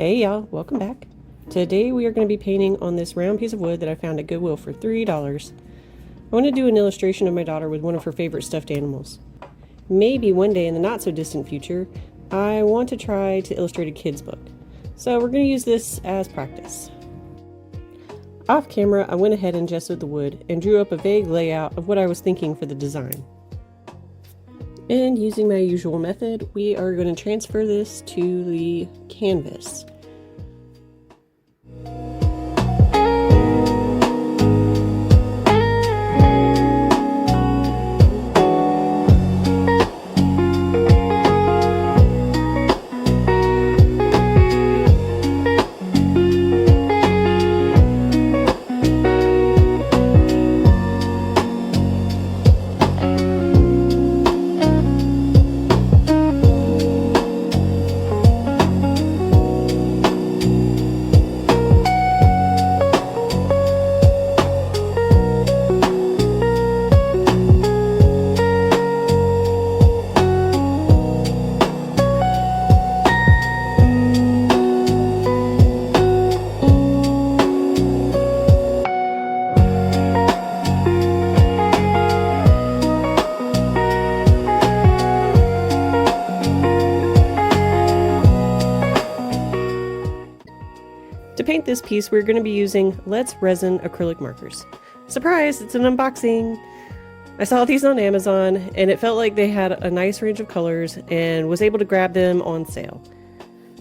Hey y'all, welcome back. Today we are going to be painting on this round piece of wood that I found at Goodwill for $3. I want to do an illustration of my daughter with one of her favorite stuffed animals. Maybe one day in the not so distant future, I want to try to illustrate a kid's book. So we're going to use this as practice. Off camera, I went ahead and gessoed the wood and drew up a vague layout of what I was thinking for the design. And using my usual method, we are going to transfer this to the canvas. To paint this piece, we're going to be using Let's Resin acrylic markers. Surprise, it's an unboxing! I saw these on Amazon and it felt like they had a nice range of colors and was able to grab them on sale.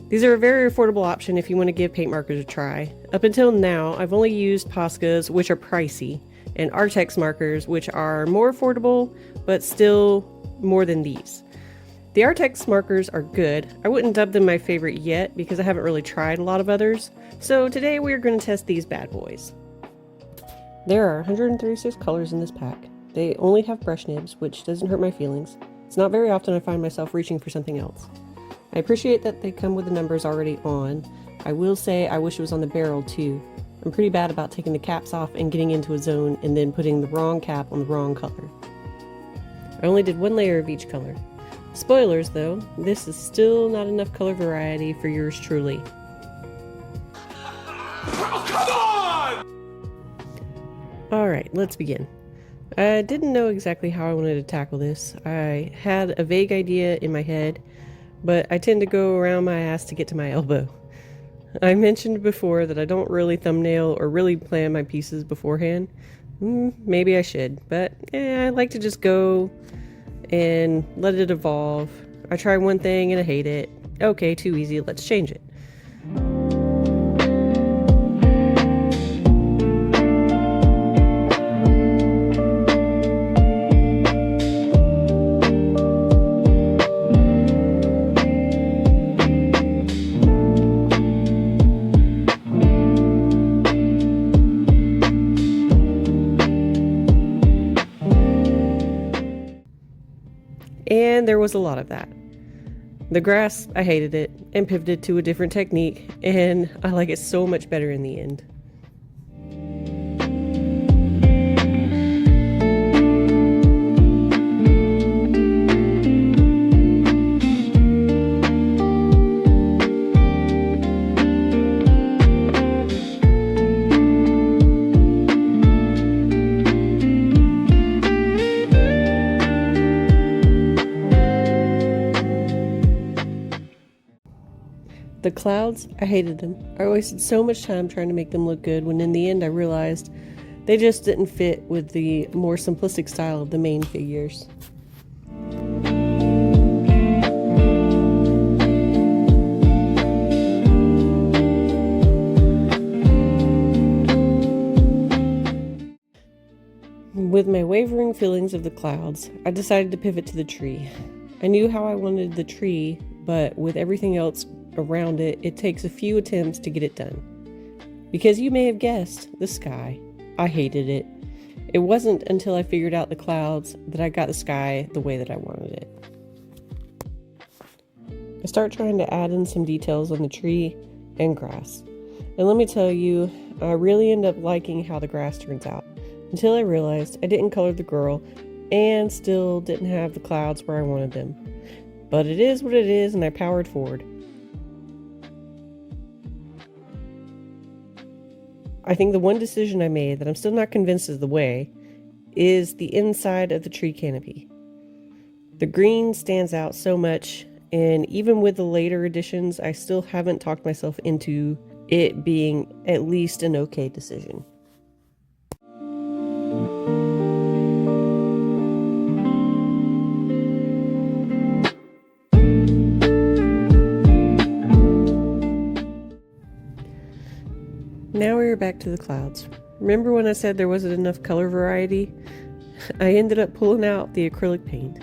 These are a very affordable option if you want to give paint markers a try. Up until now, I've only used Posca's, which are pricey, and Artex markers, which are more affordable, but still more than these. The Artex markers are good. I wouldn't dub them my favorite yet because I haven't really tried a lot of others. So today we're going to test these bad boys. There are 136 colors in this pack. They only have brush nibs, which doesn't hurt my feelings. It's not very often I find myself reaching for something else. I appreciate that they come with the numbers already on. I will say I wish it was on the barrel too. I'm pretty bad about taking the caps off and getting into a zone and then putting the wrong cap on the wrong color. I only did one layer of each color. Spoilers though, this is still not enough color variety for yours truly. Oh, come on! Alright, let's begin. I didn't know exactly how I wanted to tackle this. I had a vague idea in my head, but I tend to go around my ass to get to my elbow. I mentioned before that I don't really thumbnail or really plan my pieces beforehand. Maybe I should, but I like to just go and let it evolve. I try one thing and I hate it. Okay, too easy, let's change it. And there was a lot of that. The grass, I hated it and pivoted to a different technique, and I like it so much better in the end. The clouds, I hated them. I wasted so much time trying to make them look good when in the end I realized they just didn't fit with the more simplistic style of the main figures. With my wavering feelings of the clouds, I decided to pivot to the tree. I knew how I wanted the tree, but with everything else around it, it takes a few attempts to get it done. Because you may have guessed, the sky. I hated it. It wasn't until I figured out the clouds that I got the sky the way that I wanted it. I start trying to add in some details on the tree and grass. And let me tell you, I really end up liking how the grass turns out. Until I realized I didn't color the girl and still didn't have the clouds where I wanted them. But it is what it is, and I powered forward. I think the one decision I made that I'm still not convinced is the way is the inside of the tree canopy. The green stands out so much, and even with the later additions, I still haven't talked myself into it being at least an okay decision. Now we're back to the clouds. Remember when I said there wasn't enough color variety? I ended up pulling out the acrylic paint.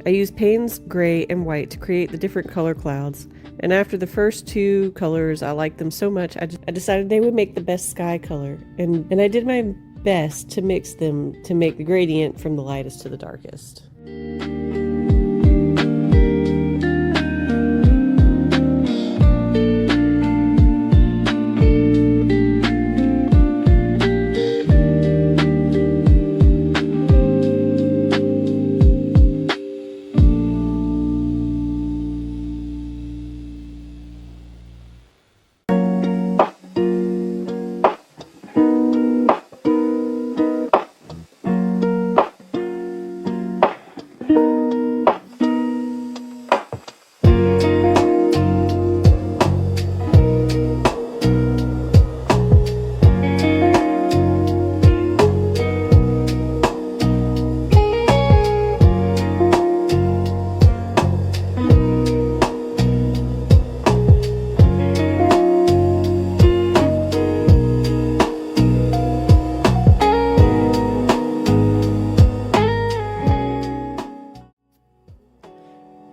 I used Payne's gray and white to create the different color clouds, and after the first two colors I liked them so much I decided they would make the best sky color, and I did my best to mix them to make the gradient from the lightest to the darkest.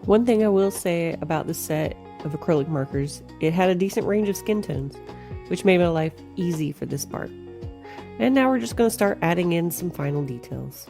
One thing I will say about the set of acrylic markers, it had a decent range of skin tones, which made my life easy for this part. And now we're just going to start adding in some final details.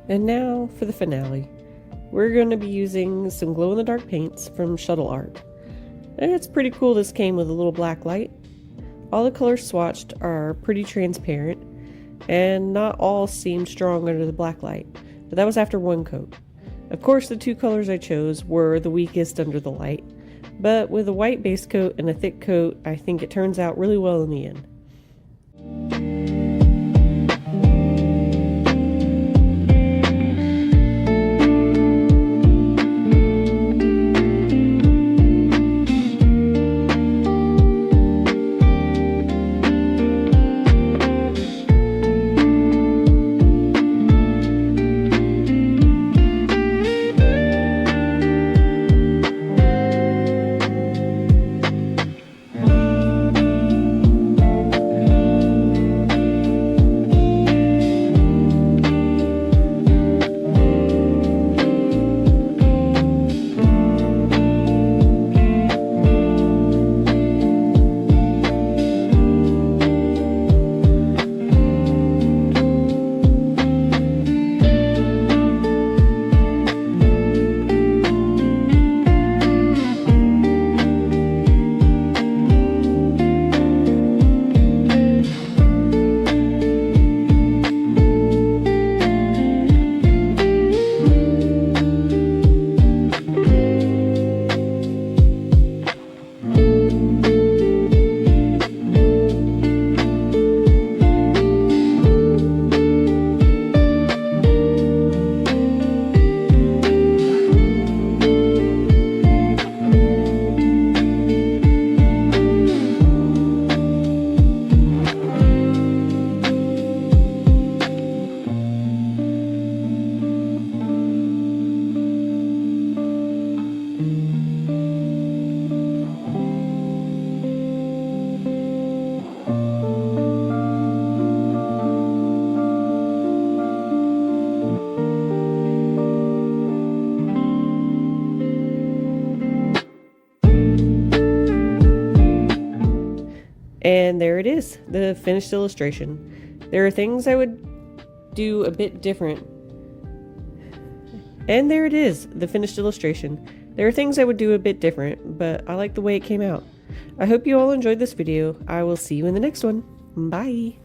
And now for the finale. We're going to be using some glow-in-the-dark paints from Shuttle Art. And it's pretty cool this came with a little black light. All the colors swatched are pretty transparent, and not all seemed strong under the black light, but that was after one coat. Of course, the two colors I chose were the weakest under the light, but with a white base coat and a thick coat, I think it turns out really well in the end. And there it is, the finished illustration. There are things I would do a bit different. And there it is, the finished illustration. There are things I would do a bit different, but I like the way it came out. I hope you all enjoyed this video. I will see you in the next one. Bye!